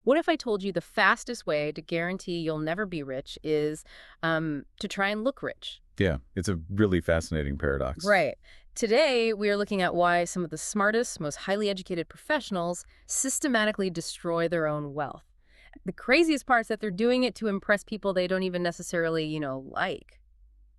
What if I told you the fastest way to guarantee you'll never be rich is to try and look rich? Yeah, it's a really fascinating paradox. Right. Today, we are looking at why some of the smartest, most highly educated professionals systematically destroy their own wealth. The craziest part is that they're doing it to impress people they don't even necessarily, like.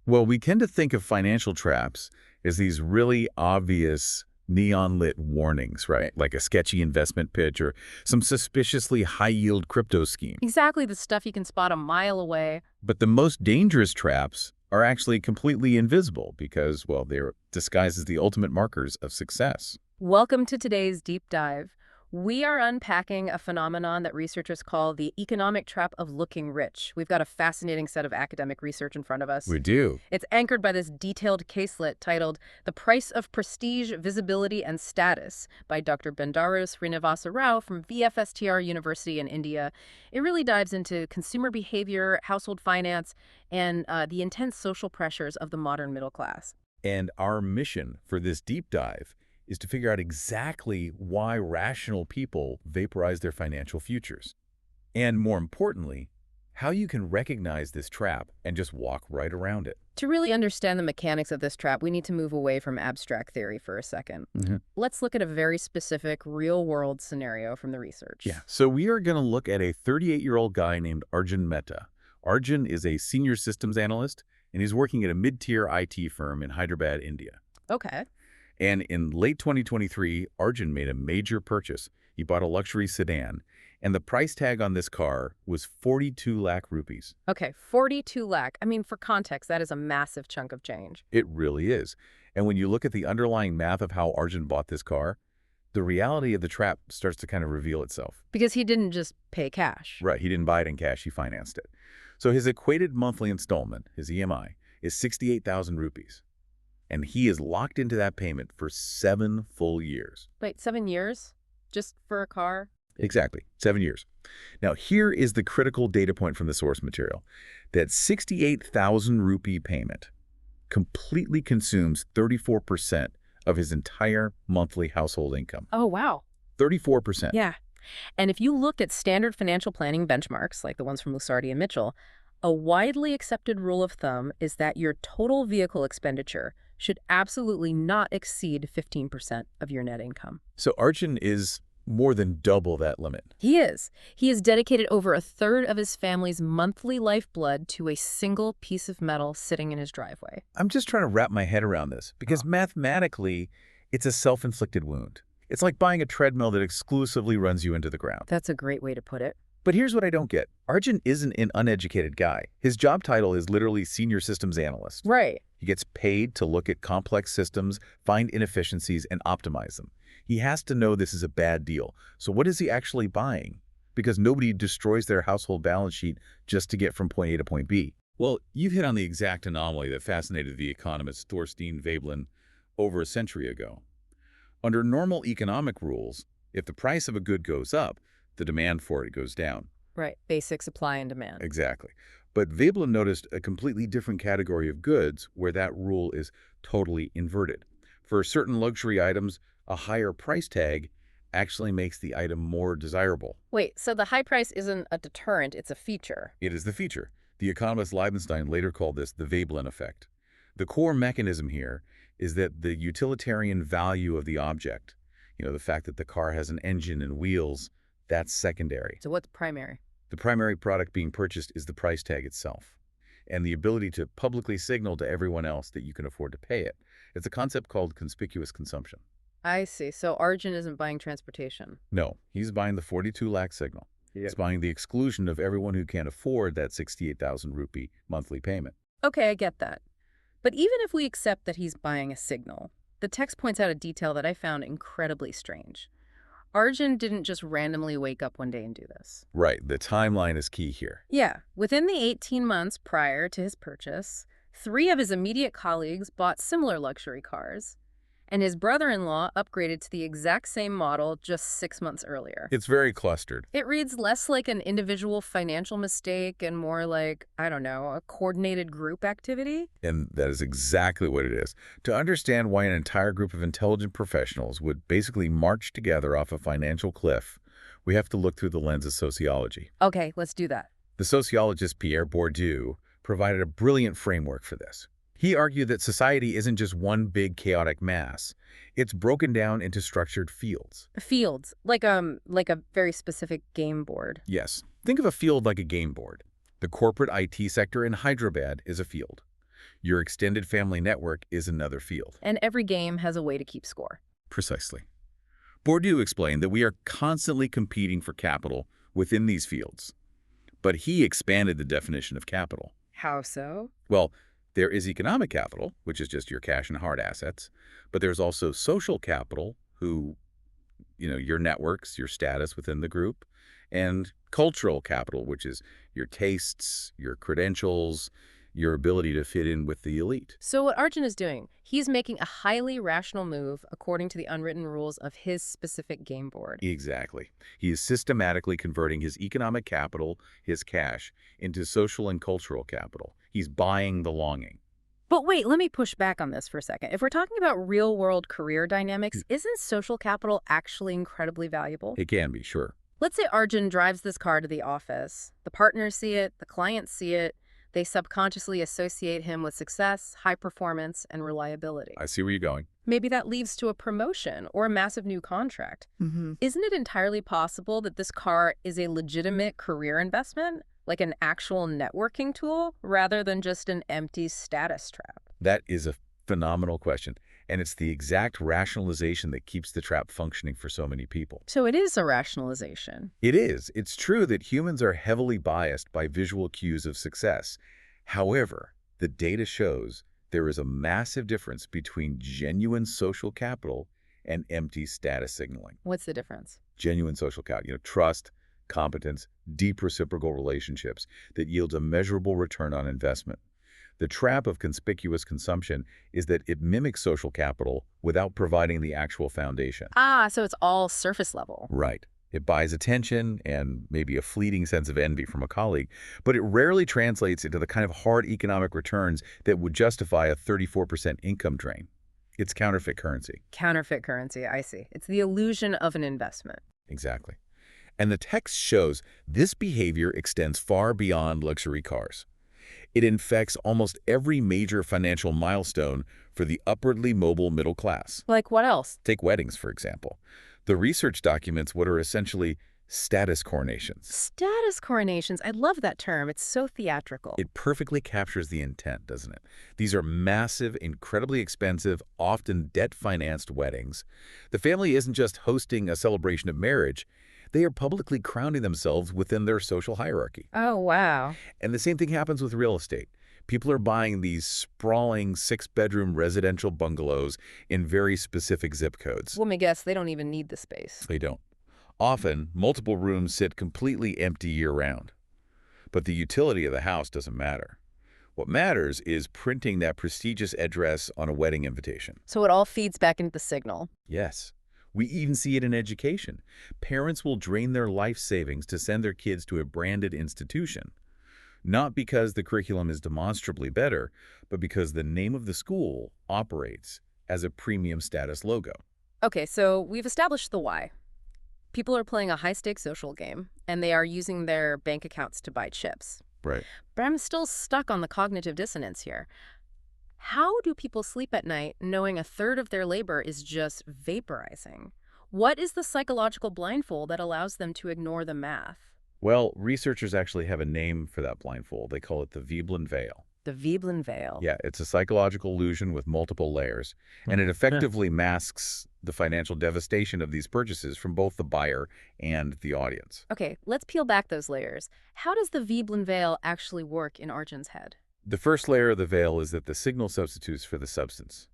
Well, we tend to think of financial traps as these really obvious neon-lit warnings, right? Like a sketchy investment pitch or some suspiciously high-yield crypto scheme. Exactly the stuff you can spot a mile away. But the most dangerous traps are actually completely invisible because, well, they're disguised as the ultimate markers of success. Welcome to today's deep dive. We are unpacking a phenomenon that researchers call the economic trap of looking rich. We've got a fascinating set of academic research in front of us. We do. It's anchored by this detailed caselet titled The Price of Prestige, Visibility, and Status by Dr. Bendaru Srinivasa Rao from VFSTR University in India. It really dives into consumer behavior, household finance, and the intense social pressures of the modern middle class. And our mission for this deep dive is to figure out exactly why rational people vaporize their financial futures. And more importantly, how you can recognize this trap and just walk right around it. To really understand the mechanics of this trap, we need to move away from abstract theory for a second. Let's look at a very specific, real-world scenario from the research. Yeah, so we are going to look at a 38-year-old guy named Arjun Mehta. Arjun is a senior systems analyst, and he's working at a mid-tier IT firm in Hyderabad, India. Okay. And in late 2023, Arjun made a major purchase. He bought a luxury sedan, and the price tag on this car was 42 lakh rupees. Okay, 42 lakh. I mean, for context, that is a massive chunk of change. It really is. And when you look at the underlying math of how Arjun bought this car, the reality of the trap starts to kind of reveal itself. Because he didn't just pay cash. Right, he didn't buy it in cash, he financed it. So his equated monthly installment, his EMI, is 68,000 rupees. And he is locked into that payment for 7 full years. Wait, 7 years? Just for a car? Exactly, 7 years. Now, here is the critical data point from the source material. That 68,000 rupee payment completely consumes 34% of his entire monthly household income. Oh, wow. 34%. Yeah. And if you looked at standard financial planning benchmarks, like the ones from Lusardi and Mitchell, a widely accepted rule of thumb is that your total vehicle expenditure should absolutely not exceed 15% of your net income. So Arjun is more than double that limit. He is. He has dedicated over a third of his family's monthly lifeblood to a single piece of metal sitting in his driveway. I'm just trying to wrap my head around this because mathematically, it's a self-inflicted wound. It's like buying a treadmill that exclusively runs you into the ground. That's a great way to put it. But here's what I don't get. Arjun isn't an uneducated guy. His job title is literally senior systems analyst. Right. He gets paid to look at complex systems, find inefficiencies, and optimize them. He has to know this is a bad deal. So what is he actually buying? Because nobody destroys their household balance sheet just to get from point A to point B. Well, you've hit on the exact anomaly that fascinated the economist Thorstein Veblen over a century ago. Under normal economic rules, if the price of a good goes up, the demand for it goes down. Right. Basic supply and demand. Exactly. But Veblen noticed a completely different category of goods where that rule is totally inverted. For certain luxury items, a higher price tag actually makes the item more desirable. Wait, so the high price isn't a deterrent, it's a feature. It is the feature. The economist Leibenstein later called this the Veblen Effect. The core mechanism here is that the utilitarian value of the object, the fact that the car has an engine and wheels, that's secondary. So what's primary? The primary product being purchased is the price tag itself and the ability to publicly signal to everyone else that you can afford to pay it. It's a concept called conspicuous consumption. I see. So Arjun isn't buying transportation. No, he's buying the 42 lakh signal. He's buying the exclusion of everyone who can't afford that 68,000 rupee monthly payment. Okay, I get that. But even if we accept that he's buying a signal, the text points out a detail that I found incredibly strange. Arjun didn't just randomly wake up one day and do this. Right, the timeline is key here. Yeah, within the 18 months prior to his purchase, 3 of his immediate colleagues bought similar luxury cars, and his brother-in-law upgraded to the exact same model just 6 months earlier. It's very clustered. It reads less like an individual financial mistake and more like, I don't know, a coordinated group activity. And that is exactly what it is. To understand why an entire group of intelligent professionals would basically march together off a financial cliff, We have to look through the lens of sociology. Okay, let's do that. The sociologist Pierre Bourdieu provided a brilliant framework for this. He argued that society isn't just one big chaotic mass. It's broken down into structured fields. Fields, like a very specific game board. Yes, think of a field like a game board. The corporate IT sector in Hyderabad is a field. Your extended family network is another field. And every game has a way to keep score. Precisely. Bourdieu explained that we are constantly competing for capital within these fields. But he expanded the definition of capital. How so? Well, there is economic capital, which is just your cash and hard assets, but there's also social capital, your networks, your status within the group, and cultural capital, which is your tastes, your credentials, your ability to fit in with the elite. So what Arjun is doing, he's making a highly rational move according to the unwritten rules of his specific game board. Exactly. He is systematically converting his economic capital, his cash, into social and cultural capital. He's buying the longing. But wait, let me push back on this for a second. If we're talking about real-world career dynamics, isn't social capital actually incredibly valuable? It can be, sure. Let's say Arjun drives this car to the office. The partners see it, the clients see it. They subconsciously associate him with success, high performance, and reliability. I see where you're going. Maybe that leads to a promotion or a massive new contract. Isn't it entirely possible that this car is a legitimate career investment, like an actual networking tool, rather than just an empty status trap? That is a phenomenal question. And it's the exact rationalization that keeps the trap functioning for so many people. So it is a rationalization. It is. It's true that humans are heavily biased by visual cues of success. However, the data shows there is a massive difference between genuine social capital and empty status signaling. What's the difference? Genuine social capital, trust, competence, deep reciprocal relationships that yields a measurable return on investment. The trap of conspicuous consumption is that it mimics social capital without providing the actual foundation. So it's all surface level. Right. It buys attention and maybe a fleeting sense of envy from a colleague, but it rarely translates into the kind of hard economic returns that would justify a 34% income drain. It's counterfeit currency. Counterfeit currency, I see. It's the illusion of an investment. Exactly. And the text shows this behavior extends far beyond luxury cars. It infects almost every major financial milestone for the upwardly mobile middle class. Like what else? Take weddings, for example. The research documents what are essentially status coronations. Status coronations. I love that term. It's so theatrical. It perfectly captures the intent, doesn't it? These are massive, incredibly expensive, often debt-financed weddings. The family isn't just hosting a celebration of marriage. They are publicly crowning themselves within their social hierarchy. Oh, wow. And the same thing happens with real estate. People are buying these sprawling 6-bedroom residential bungalows in very specific zip codes. Let me guess, they don't even need the space. They don't. Often, multiple rooms sit completely empty year-round. But the utility of the house doesn't matter. What matters is printing that prestigious address on a wedding invitation. So it all feeds back into the signal. Yes. We even see it in education. Parents will drain their life savings to send their kids to a branded institution. Not because the curriculum is demonstrably better, but because the name of the school operates as a premium status logo. Okay, so we've established the why. People are playing a high-stakes social game, and they are using their bank accounts to buy chips. Right. But I'm still stuck on the cognitive dissonance here. How do people sleep at night knowing a third of their labor is just vaporizing? What is the psychological blindfold that allows them to ignore the math? Well, researchers actually have a name for that blindfold. They call it the Veblen veil. The Veblen veil. Yeah, it's a psychological illusion with multiple layers, and it effectively masks the financial devastation of these purchases from both the buyer and the audience. Okay, let's peel back those layers. How does the Veblen veil actually work in Arjun's head? The first layer of the veil is that the signal substitutes for the substance.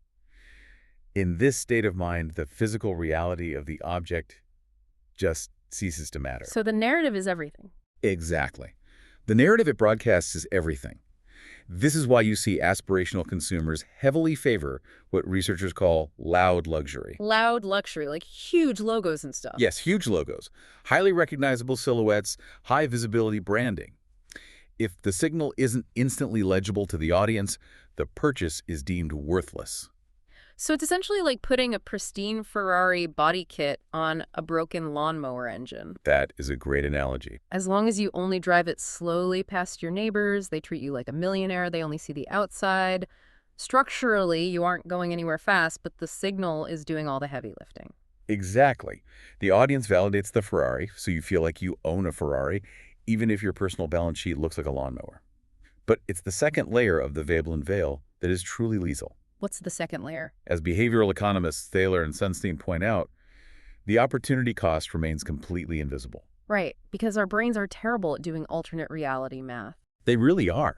In this state of mind, the physical reality of the object just ceases to matter. So the narrative is everything. Exactly. The narrative it broadcasts is everything. This is why you see aspirational consumers heavily favor what researchers call loud luxury. Loud luxury, like huge logos and stuff. Yes, huge logos, highly recognizable silhouettes, high visibility branding. If the signal isn't instantly legible to the audience, the purchase is deemed worthless. So it's essentially like putting a pristine Ferrari body kit on a broken lawnmower engine. That is a great analogy. As long as you only drive it slowly past your neighbors, they treat you like a millionaire, they only see the outside. Structurally, you aren't going anywhere fast, but the signal is doing all the heavy lifting. Exactly. The audience validates the Ferrari, so you feel like you own a Ferrari, even if your personal balance sheet looks like a lawnmower. But it's the second layer of the Veblen veil that is truly lethal. What's the second layer? As behavioral economists Thaler and Sunstein point out, the opportunity cost remains completely invisible. Right, because our brains are terrible at doing alternate reality math. They really are.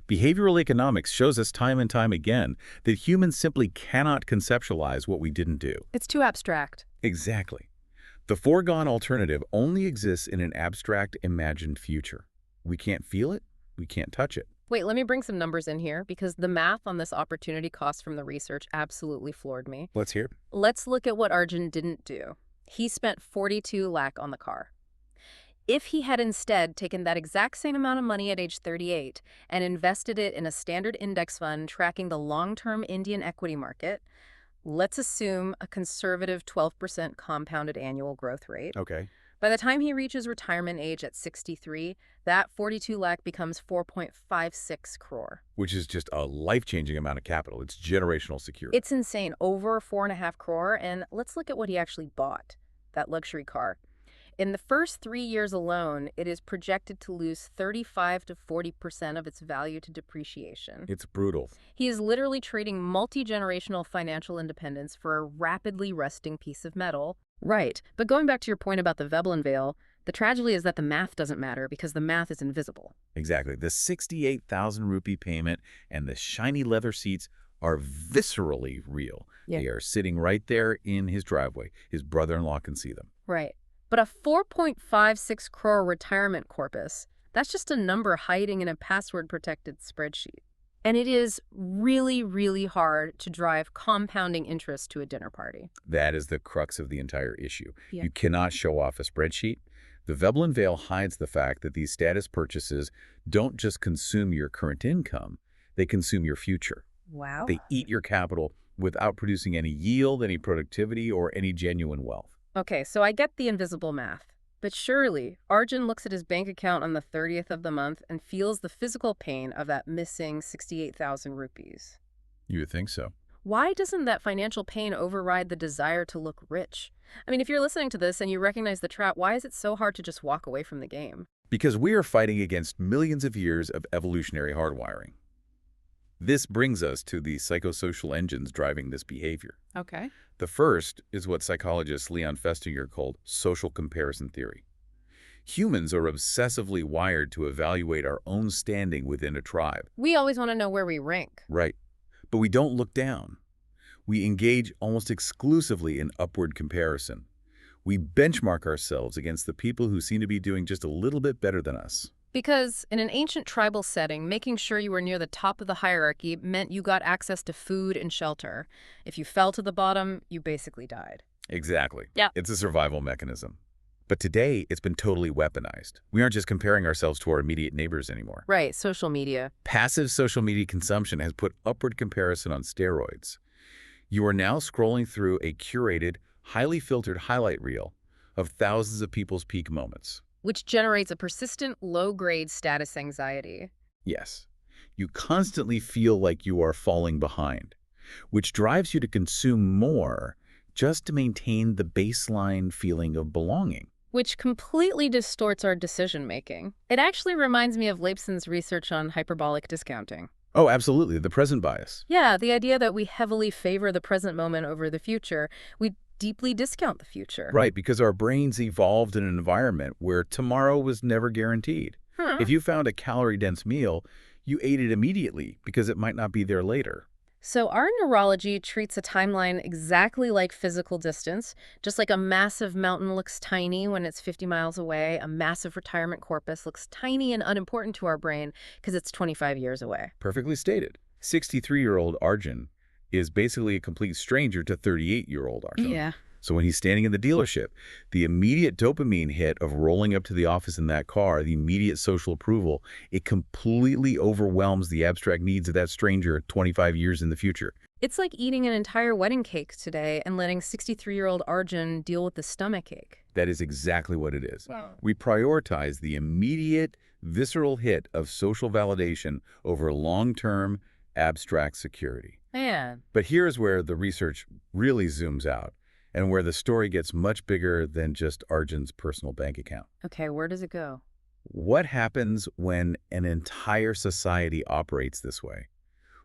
Behavioral economics shows us time and time again that humans simply cannot conceptualize what we didn't do. It's too abstract. Exactly. The foregone alternative only exists in an abstract, imagined future. We can't feel it, we can't touch it. Wait, let me bring some numbers in here because the math on this opportunity cost from the research absolutely floored me. Let's hear. Let's look at what Arjun didn't do. He spent 42 lakh on the car. If he had instead taken that exact same amount of money at age 38 and invested it in a standard index fund tracking the long-term Indian equity market, let's assume a conservative 12% compounded annual growth rate. Okay. By the time he reaches retirement age at 63, that 42 lakh becomes 4.56 crore. Which is just a life-changing amount of capital. It's generational security. It's insane, over 4.5 crore, and let's look at what he actually bought, that luxury car. In the first 3 years alone, it is projected to lose 35 to 40% of its value to depreciation. It's brutal. He is literally trading multi-generational financial independence for a rapidly rusting piece of metal. Right, but going back to your point about the Veblen veil, the tragedy is that the math doesn't matter because the math is invisible. Exactly. The 68,000 rupee payment and the shiny leather seats are viscerally real. Yeah. They are sitting right there in his driveway. His brother-in-law can see them. Right. But a 4.56 crore retirement corpus, that's just a number hiding in a password-protected spreadsheet. And it is really, really hard to drive compounding interest to a dinner party. That is the crux of the entire issue. Yeah. You cannot show off a spreadsheet. The Veblen veil hides the fact that these status purchases don't just consume your current income, they consume your future. Wow. They eat your capital without producing any yield, any productivity, or any genuine wealth. Okay, so I get the invisible math. But surely, Arjun looks at his bank account on the 30th of the month and feels the physical pain of that missing 68,000 rupees. You would think so. Why doesn't that financial pain override the desire to look rich? I mean, if you're listening to this and you recognize the trap, why is it so hard to just walk away from the game? Because we are fighting against millions of years of evolutionary hardwiring. This brings us to the psychosocial engines driving this behavior. Okay. The first is what psychologist Leon Festinger called social comparison theory. Humans are obsessively wired to evaluate our own standing within a tribe. We always want to know where we rank. Right. But we don't look down. We engage almost exclusively in upward comparison. We benchmark ourselves against the people who seem to be doing just a little bit better than us. Because in an ancient tribal setting, making sure you were near the top of the hierarchy meant you got access to food and shelter. If you fell to the bottom, you basically died. Exactly. Yeah. It's a survival mechanism. But today, it's been totally weaponized. We aren't just comparing ourselves to our immediate neighbors anymore. Right, social media. Passive social media consumption has put upward comparison on steroids. You are now scrolling through a curated, highly filtered highlight reel of thousands of people's peak moments. Which generates a persistent low-grade status anxiety. Yes. You constantly feel like you are falling behind, which drives you to consume more just to maintain the baseline feeling of belonging. Which completely distorts our decision-making. It actually reminds me of Leibson's research on hyperbolic discounting. Oh, absolutely. The present bias. Yeah, the idea that we heavily favor the present moment over the future. We deeply discount the future. Right, because our brains evolved in an environment where tomorrow was never guaranteed. If you found a calorie-dense meal, you ate it immediately because it might not be there later. So our neurology treats a timeline exactly like physical distance. Just like a massive mountain looks tiny when it's 50 miles away, a massive retirement corpus looks tiny and unimportant to our brain because it's 25 years away. Perfectly stated. 63-year-old Arjun is basically a complete stranger to 38-year-old Arjun. Yeah. So when he's standing in the dealership, the immediate dopamine hit of rolling up to the office in that car, the immediate social approval, it completely overwhelms the abstract needs of that stranger 25 years in the future. It's like eating an entire wedding cake today and letting 63-year-old Arjun deal with the stomachache. That is exactly what it is. Wow. We prioritize the immediate, visceral hit of social validation over long-term, abstract security. Man. But here's where the research really zooms out and where the story gets much bigger than just Arjun's personal bank account. Okay, where does it go? What happens when an entire society operates this way?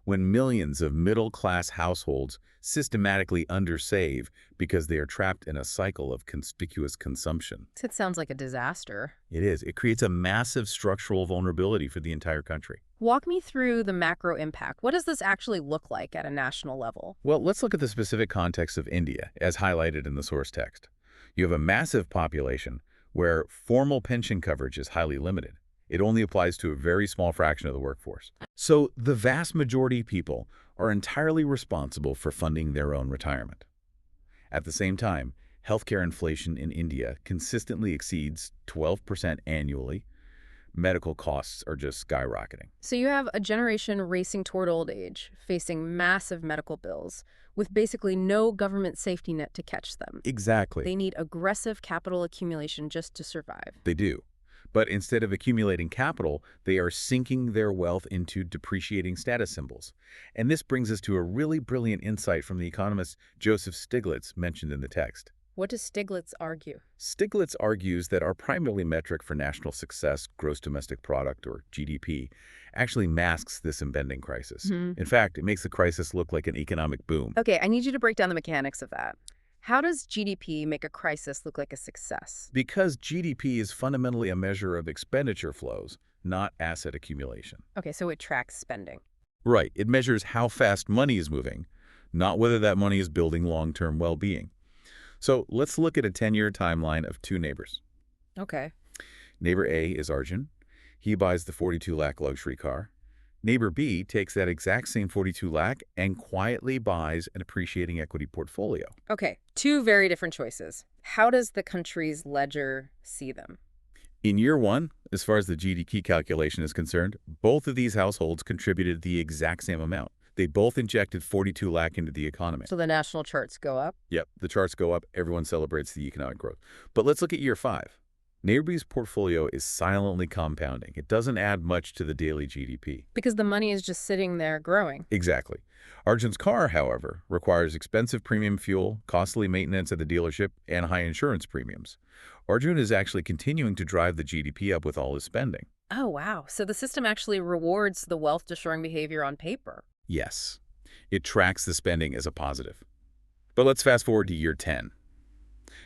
When millions of middle-class households systematically undersave because they are trapped in a cycle of conspicuous consumption? It sounds like a disaster. It is. It creates a massive structural vulnerability for the entire country. Walk me through the macro impact. What does this actually look like at a national level? Well, let's look at the specific context of India, as highlighted in the source text. You have a massive population where formal pension coverage is highly limited. It only applies to a very small fraction of the workforce. So the vast majority of people are entirely responsible for funding their own retirement. At the same time, healthcare inflation in India consistently exceeds 12% annually. Medical costs are just skyrocketing. So you have a generation racing toward old age, facing massive medical bills, with basically no government safety net to catch them. Exactly. They need aggressive capital accumulation just to survive. They do. But instead of accumulating capital, they are sinking their wealth into depreciating status symbols. And this brings us to a really brilliant insight from the economist Joseph Stiglitz mentioned in the text. What does Stiglitz argue? Stiglitz argues that our primary metric for national success, gross domestic product, or GDP, actually masks this impending crisis. In fact, it makes the crisis look like an economic boom. Okay, I need you to break down the mechanics of that. How does GDP make a crisis look like a success? Because GDP is fundamentally a measure of expenditure flows, not asset accumulation. Okay, so it tracks spending. Right. It measures how fast money is moving, not whether that money is building long-term well-being. So let's look at a 10-year timeline of two neighbors. Okay. Neighbor A is Arjun. He buys the 42 lakh luxury car. Neighbor B takes that exact same 42 lakh and quietly buys an appreciating equity portfolio. Okay, two very different choices. How does the country's ledger see them? In year one, as far as the GDP calculation is concerned, both of these households contributed the exact same amount. They both injected 42 lakh into the economy. So the national charts go up? Yep, the charts go up. Everyone celebrates the economic growth. But let's look at year 5. Neighbor B's portfolio is silently compounding. It doesn't add much to the daily GDP. Because the money is just sitting there growing. Exactly. Arjun's car, however, requires expensive premium fuel, costly maintenance at the dealership, and high insurance premiums. Arjun is actually continuing to drive the GDP up with all his spending. Oh, wow. So the system actually rewards the wealth-destroying behavior on paper. Yes, it tracks the spending as a positive. But let's fast forward to year 10.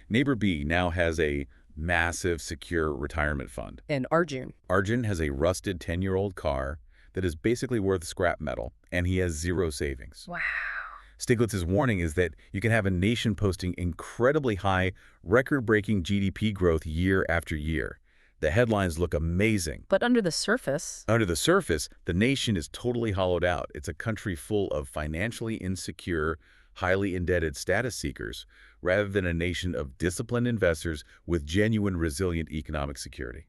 Neighbor B now has a massive secure retirement fund. And Arjun? Arjun has a rusted 10-year-old car that is basically worth scrap metal, and he has zero savings. Wow. Stiglitz's warning is that you can have a nation posting incredibly high, record-breaking GDP growth year after year. The headlines look amazing. But under the surface... Under the surface, the nation is totally hollowed out. It's a country full of financially insecure, highly indebted status seekers, rather than a nation of disciplined investors with genuine, resilient economic security.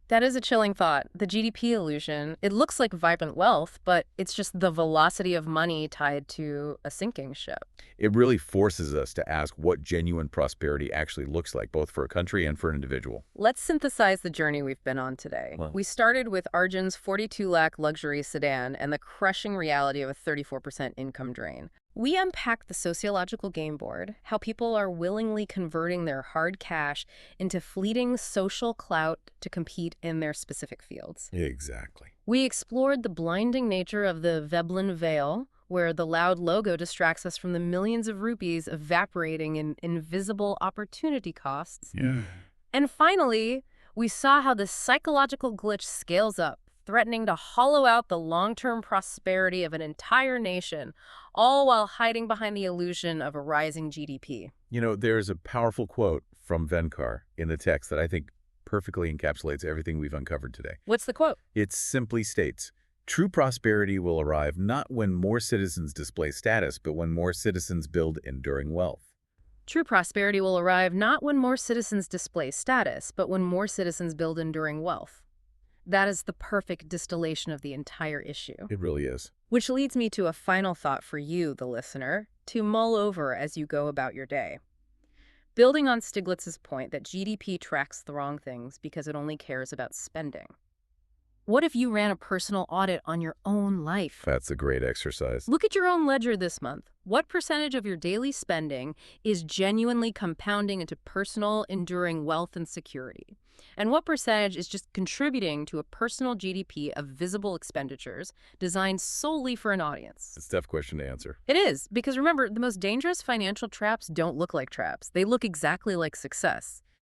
That is a chilling thought. The GDP illusion, it looks like vibrant wealth, but it's just the velocity of money tied to a sinking ship. It really forces us to ask what genuine prosperity actually looks like, both for a country and for an individual. Let's synthesize the journey we've been on today. Well, We started with Arjun's 42 lakh luxury sedan and the crushing reality of a 34% income drain. We unpacked the sociological game board, how people are willingly converting their hard cash into fleeting social clout to compete in their specific fields. exactly. We explored the blinding nature of the Veblen veil, where the loud logo distracts us from the millions of rupees evaporating in invisible opportunity costs. Yeah. And finally, we saw how this psychological glitch scales up, threatening to hollow out the long-term prosperity of an entire nation, all while hiding behind the illusion of a rising GDP. You know, there's a powerful quote from Venkar in the text that I think perfectly encapsulates everything we've uncovered today. What's the quote? It simply states, "True prosperity will arrive not when more citizens display status, but when more citizens build enduring wealth." True prosperity will arrive not when more citizens display status, but when more citizens build enduring wealth. That is the perfect distillation of the entire issue. It really is. Which leads me to a final thought for you, the listener, to mull over as you go about your day. Building on Stiglitz's point that GDP tracks the wrong things because it only cares about spending. What if you ran a personal audit on your own life? That's a great exercise. Look at your own ledger this month. What percentage of your daily spending is genuinely compounding into personal, enduring wealth and security? And what percentage is just contributing to a personal GDP of visible expenditures designed solely for an audience? It's a tough question to answer. It is, because remember, the most dangerous financial traps don't look like traps. They look exactly like success.